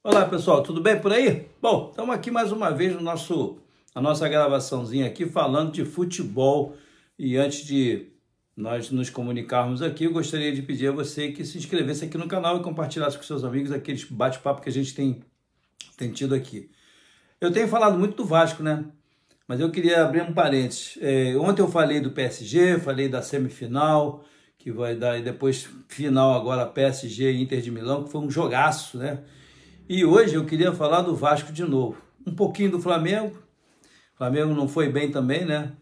Olá pessoal, tudo bem por aí? Bom, estamos aqui mais uma vez na nossa gravaçãozinha aqui falando de futebol, e antes de nós nos comunicarmos aqui, eu gostaria de pedir a você que se inscrevesse aqui no canal e compartilhasse com seus amigos aqueles bate-papo que a gente tem tido aqui. Eu tenho falado muito do Vasco, né? Mas eu queria abrir um parênteses. Ontem eu falei do PSG, falei da semifinal, que vai dar, e depois final agora PSG e Inter de Milão, que foi um jogaço, né? E hoje eu queria falar do Vasco de novo. Um pouquinho do Flamengo. O Flamengo não foi bem também, né?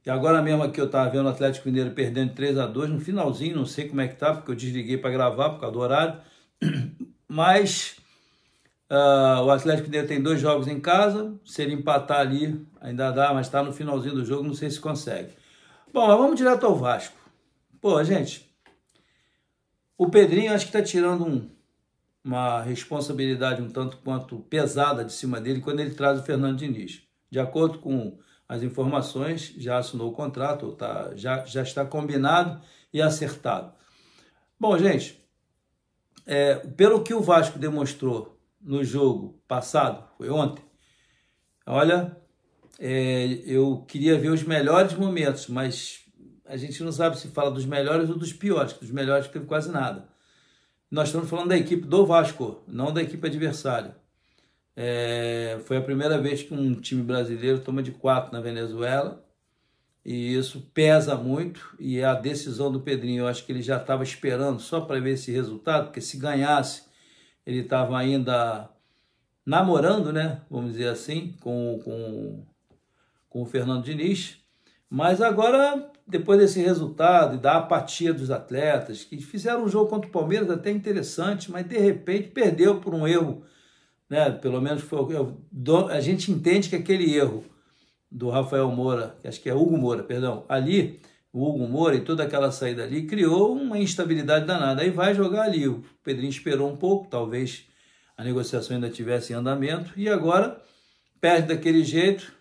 E agora mesmo aqui eu estava vendo o Atlético Mineiro perdendo 3-2 no finalzinho, não sei como é que tá, porque eu desliguei para gravar por causa do horário. Mas o Atlético Mineiro tem 2 jogos em casa, se ele empatar ali ainda dá, mas está no finalzinho do jogo, não sei se consegue. Bom, mas vamos direto ao Vasco. Pô, gente, o Pedrinho acho que está tirando uma responsabilidade um tanto quanto pesada de cima dele quando ele traz o Fernando Diniz. De acordo com as informações, já assinou o contrato, já está combinado e acertado. Bom, gente, pelo que o Vasco demonstrou no jogo passado, foi ontem, olha, eu queria ver os melhores momentos, mas a gente não sabe se fala dos melhores ou dos piores, que dos melhores teve quase nada. Nós estamos falando da equipe do Vasco, não da equipe adversária. Foi a primeira vez que um time brasileiro toma de 4 na Venezuela, e isso pesa muito, e é a decisão do Pedrinho. Eu acho que ele já estava esperando só para ver esse resultado, porque se ganhasse, ele estava ainda namorando, né, vamos dizer assim, com o Fernando Diniz. Mas agora, depois desse resultado e da apatia dos atletas, que fizeram um jogo contra o Palmeiras até interessante, mas de repente perdeu por um erro, né? Pelo menos a gente entende que aquele erro do Rafael Moura, acho que é Hugo Moura, perdão, ali, o Hugo Moura e toda aquela saída ali criou uma instabilidade danada. Aí vai jogar ali. O Pedrinho esperou um pouco, talvez a negociação ainda estivesse em andamento, e agora perde daquele jeito.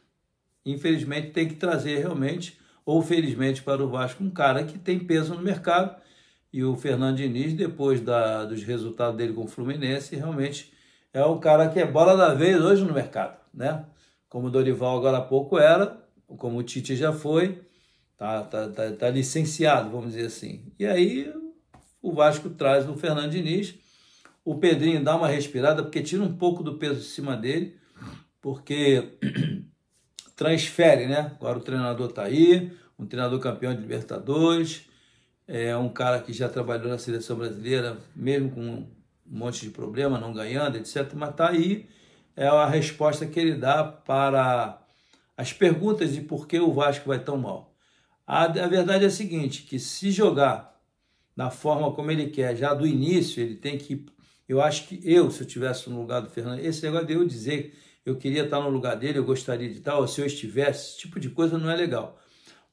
Infelizmente tem que trazer realmente, ou felizmente para o Vasco, um cara que tem peso no mercado. E o Fernando Diniz, depois dos resultados dele com o Fluminense, realmente é o cara que é bola da vez hoje no mercado, né? Como o Dorival agora há pouco era, como o Tite já foi, tá licenciado, vamos dizer assim. E aí o Vasco traz o Fernando Diniz, o Pedrinho dá uma respirada, porque tira um pouco do peso de cima dele, porque transfere, né? Agora o treinador está aí, um treinador campeão de Libertadores, um cara que já trabalhou na seleção brasileira, mesmo com um monte de problema, não ganhando, etc. Mas está aí, é a resposta que ele dá para as perguntas de por que o Vasco vai tão mal. A verdade é a seguinte, que se jogar da forma como ele quer, já do início, ele tem que... Eu acho que se eu estivesse no lugar do Fernando, esse negócio de eu dizer... Eu queria estar no lugar dele, eu gostaria de estar, ou se eu estivesse, esse tipo de coisa não é legal.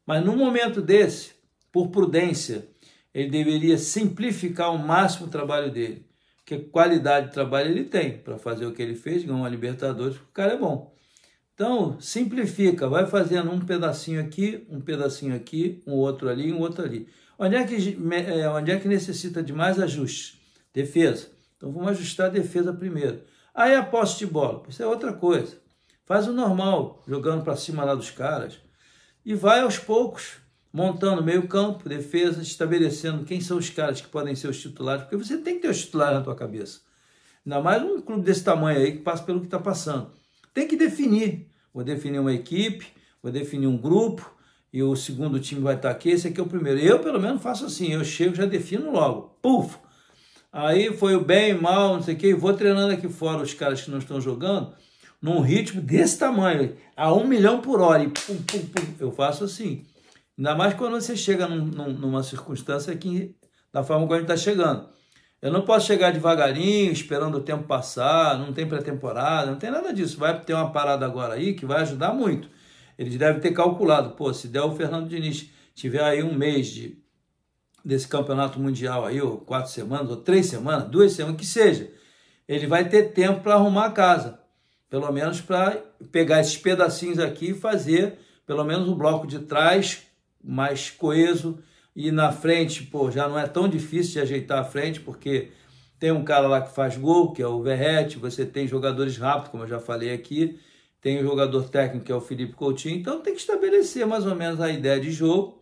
Mas num momento desse, por prudência, ele deveria simplificar ao máximo o trabalho dele. Porque qualidade de trabalho ele tem para fazer o que ele fez, ganhou uma Libertadores, porque o cara é bom. Então, simplifica, vai fazendo um pedacinho aqui, um outro ali, um outro ali. Onde é que necessita de mais ajustes? Defesa. Então, vamos ajustar a defesa primeiro. Aí a posse de bola, isso é outra coisa. Faz o normal, jogando para cima lá dos caras. E vai aos poucos, montando meio campo, defesa, estabelecendo quem são os caras que podem ser os titulares. Porque você tem que ter os titulares na tua cabeça. Ainda mais um clube desse tamanho aí, que passa pelo que está passando. Tem que definir. Vou definir uma equipe, vou definir um grupo, e o segundo time vai estar aqui, esse aqui é o primeiro. Eu, pelo menos, faço assim, eu chego, já defino logo. Puf! Aí foi o bem, mal, não sei o que, e vou treinando aqui fora os caras que não estão jogando, num ritmo desse tamanho, a 1 milhão por hora, e pum, pum, pum, eu faço assim. Ainda mais quando você chega numa circunstância aqui, da forma como a gente está chegando. Eu não posso chegar devagarinho, esperando o tempo passar, não tem pré-temporada, não tem nada disso. Vai ter uma parada agora aí que vai ajudar muito. Eles devem ter calculado, pô, se der o Fernando Diniz, tiver aí um mês desse campeonato mundial aí, ou 4 semanas, ou 3 semanas, 2 semanas, que seja, ele vai ter tempo para arrumar a casa, pelo menos para pegar esses pedacinhos aqui e fazer, pelo menos o bloco de trás mais coeso, e na frente, pô, já não é tão difícil de ajeitar a frente, porque Tem um cara lá que faz gol, que é o Verratti, você tem jogadores rápidos, como eu já falei aqui, tem o jogador técnico, que é o Felipe Coutinho, então tem que estabelecer mais ou menos a ideia de jogo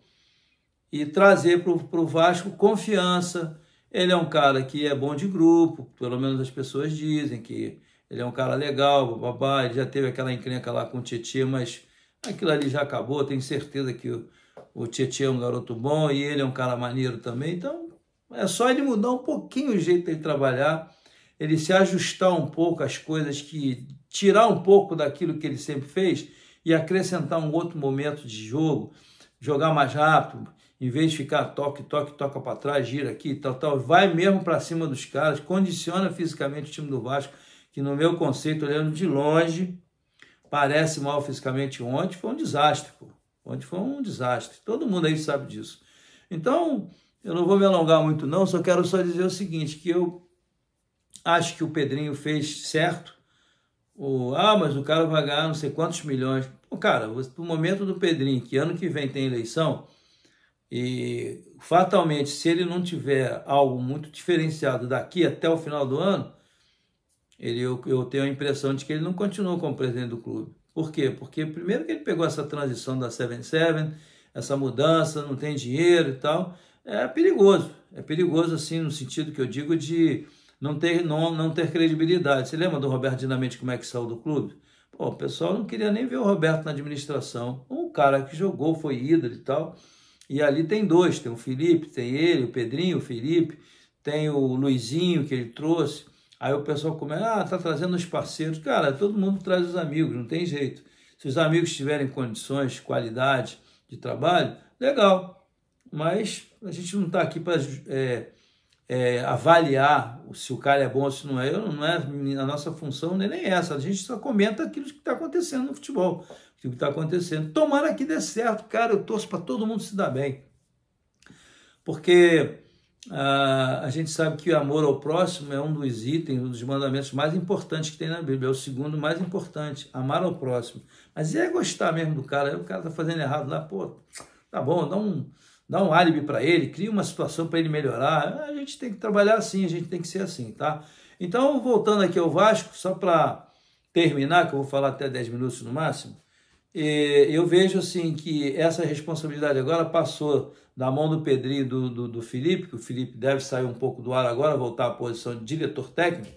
e trazer para o Vasco confiança. Ele é um cara que é bom de grupo, pelo menos as pessoas dizem que ele é um cara legal, babá, ele já teve aquela encrenca lá com o Tietê, mas aquilo ali já acabou, tenho certeza que o Tietê é um garoto bom e ele é um cara maneiro também, então é só ele mudar um pouquinho o jeito de trabalhar, ele se ajustar um pouco às coisas, tirar um pouco daquilo que ele sempre fez e acrescentar um outro momento de jogo, jogar mais rápido, em vez de ficar toca para trás, gira aqui, tal, vai mesmo para cima dos caras, condiciona fisicamente o time do Vasco, que no meu conceito, olhando de longe, parece mal fisicamente ontem, foi um desastre, pô. Ontem foi um desastre, todo mundo aí sabe disso. Então, eu não vou me alongar muito não, só quero dizer o seguinte, que eu acho que o Pedrinho fez certo, mas o cara vai ganhar não sei quantos milhões. Pô, cara, o momento do Pedrinho, que ano que vem tem eleição, e fatalmente, se ele não tiver algo muito diferenciado daqui até o final do ano, eu tenho a impressão de que ele não continua como presidente do clube. Por quê? Porque primeiro que ele pegou essa transição da 7-7, essa mudança, não tem dinheiro e tal, é perigoso assim, no sentido que eu digo de não ter credibilidade. Você lembra do Roberto Dinamite, como é que saiu do clube? Pô, o pessoal não queria nem ver o Roberto na administração. Um cara que jogou, foi ídolo e tal, e ali tem dois, tem o Felipe, tem ele, o Pedrinho, o Felipe, tem o Luizinho que ele trouxe. Aí o pessoal começa, tá trazendo os parceiros. Cara, todo mundo traz os amigos, não tem jeito. Se os amigos tiverem condições, qualidade de trabalho, legal. Mas a gente não está aqui para avaliar se o cara é bom ou se não é. Não é a nossa função, nem essa. A gente só comenta aquilo que está acontecendo no futebol, aquilo que está acontecendo. Tomara que dê certo, cara. Eu torço para todo mundo se dar bem. Porque a gente sabe que o amor ao próximo é um dos itens, um dos mandamentos mais importantes que tem na Bíblia, é o segundo mais importante, amar ao próximo. Mas é gostar mesmo do cara, aí o cara tá fazendo errado lá, pô, tá bom, dá um álibi para ele, cria uma situação para ele melhorar. A gente tem que trabalhar assim, a gente tem que ser assim, tá? Então, voltando aqui ao Vasco, só para terminar, que eu vou falar até 10 minutos no máximo, eu vejo assim que essa responsabilidade agora passou da mão do Pedrinho e do Felipe, que o Felipe deve sair um pouco do ar agora, voltar à posição de diretor técnico,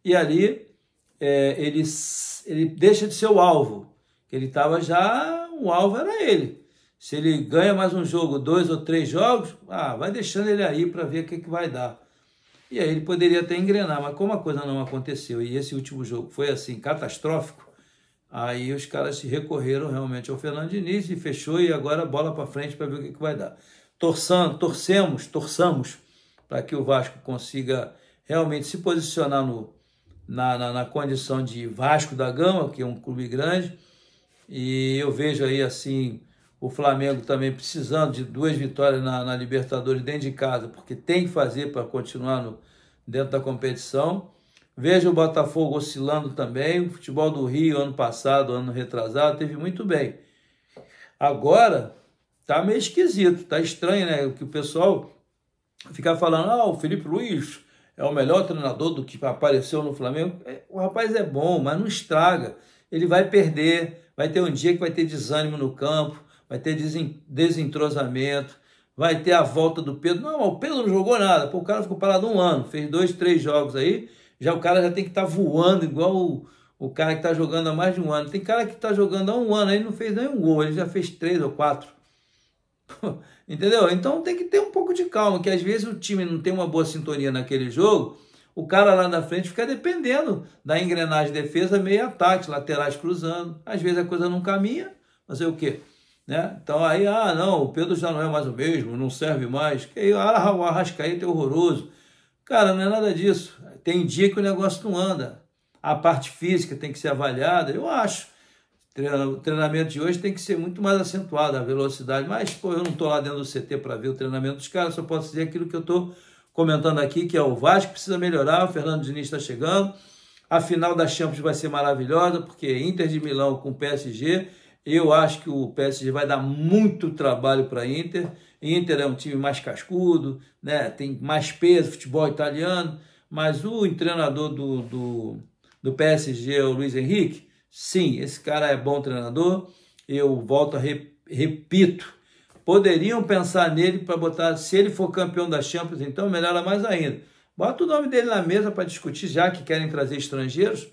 e ali ele deixa de ser o alvo, que ele estava já, o alvo era ele. Se ele ganha mais um jogo, 2 ou 3 jogos, vai deixando ele aí para ver o que vai dar. E aí ele poderia até engrenar, mas como a coisa não aconteceu, e esse último jogo foi assim, catastrófico, aí os caras se recorreram realmente ao Fernando Diniz e fechou, e agora bola para frente para ver o que vai dar. Torçamos para que o Vasco consiga realmente se posicionar na condição de Vasco da Gama, que é um clube grande, e eu vejo aí assim o Flamengo também precisando de 2 vitórias na Libertadores dentro de casa, porque tem que fazer para continuar dentro da competição. Vejo o Botafogo oscilando também. O futebol do Rio, ano passado, ano retrasado, teve muito bem. Agora, tá meio esquisito, tá estranho, né? Que o pessoal fica falando, o Felipe Luiz é o melhor treinador do que apareceu no Flamengo. O rapaz é bom, mas não estraga. Ele vai perder, vai ter um dia que vai ter desânimo no campo, vai ter desentrosamento, vai ter a volta do Pedro. Não, o Pedro não jogou nada. Pô, o cara ficou parado 1 ano, fez 2, 3 jogos aí, o cara já tem que estar voando igual o cara que está jogando há mais de 1 ano. Tem cara que está jogando há 1 ano, ele não fez nenhum gol, ele já fez 3 ou 4. Entendeu? Então tem que ter um pouco de calma, que às vezes o time não tem uma boa sintonia naquele jogo, o cara lá na frente fica dependendo da engrenagem de defesa, meio ataque, laterais cruzando. Às vezes a coisa não caminha, fazer o quê? Né? Então aí, não, o Pedro já não é mais o mesmo, não serve mais. O Arrascaeta é horroroso. Cara, não é nada disso. Tem dia que o negócio não anda. A parte física tem que ser avaliada, eu acho. O treinamento de hoje tem que ser muito mais acentuado, a velocidade. Mas, pô, eu não estou lá dentro do CT para ver o treinamento dos caras, só posso dizer aquilo que eu estou comentando aqui, que é o Vasco precisa melhorar, o Fernando Diniz está chegando. A final da Champions vai ser maravilhosa, porque Inter de Milão com PSG, eu acho que o PSG vai dar muito trabalho para a Inter. Inter é um time mais cascudo, né? Tem mais peso, futebol italiano. Mas o treinador do PSG, o Luiz Henrique, sim, esse cara é bom treinador. Eu volto repito, poderiam pensar nele para botar, se ele for campeão da Champions, então melhora mais ainda. Bota o nome dele na mesa para discutir, já que querem trazer estrangeiros.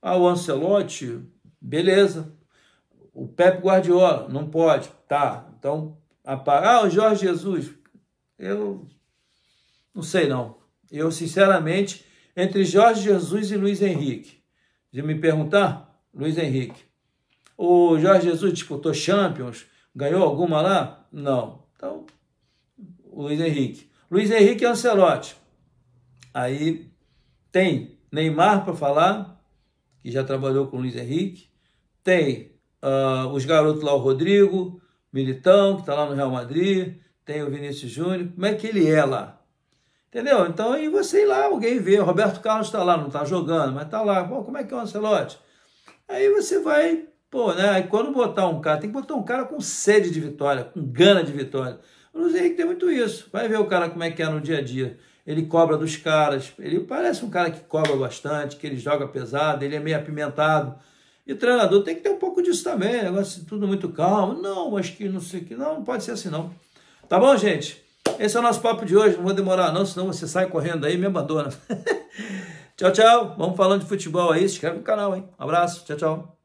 O Ancelotti, beleza. O Pep Guardiola, não pode. Tá, então apagar. O Jorge Jesus, eu não sei não. Eu, sinceramente, entre Jorge Jesus e Luiz Henrique, de me perguntar, Luiz Henrique. O Jorge Jesus disputou Champions, ganhou alguma lá? Não. Então, o Luiz Henrique. Luiz Henrique e Ancelotti. Aí tem Neymar para falar, que já trabalhou com o Luiz Henrique. Tem os garotos lá, o Rodrigo, Militão, que está lá no Real Madrid. Tem o Vinícius Júnior. Como é que ele é lá? Entendeu? Então, aí você ir lá, alguém vê. O Roberto Carlos está lá, não está jogando, mas está lá. Pô, como é que é o Ancelotti? Aí você vai, pô, né? Aí quando botar um cara, tem que botar um cara com sede de vitória, com gana de vitória. O Luiz Henrique tem muito isso. Vai ver o cara como é que é no dia a dia. Ele cobra dos caras. Ele parece um cara que cobra bastante, que ele joga pesado, ele é meio apimentado. E o treinador tem que ter um pouco disso também. Negócio tudo muito calmo. Não, acho que não sei o que. Não pode ser assim, não. Tá bom, gente? Esse é o nosso papo de hoje. Não vou demorar, não, senão você sai correndo aí e me abandona. Tchau, tchau. Vamos falando de futebol aí. Se inscreve no canal, hein? Um abraço. Tchau, tchau.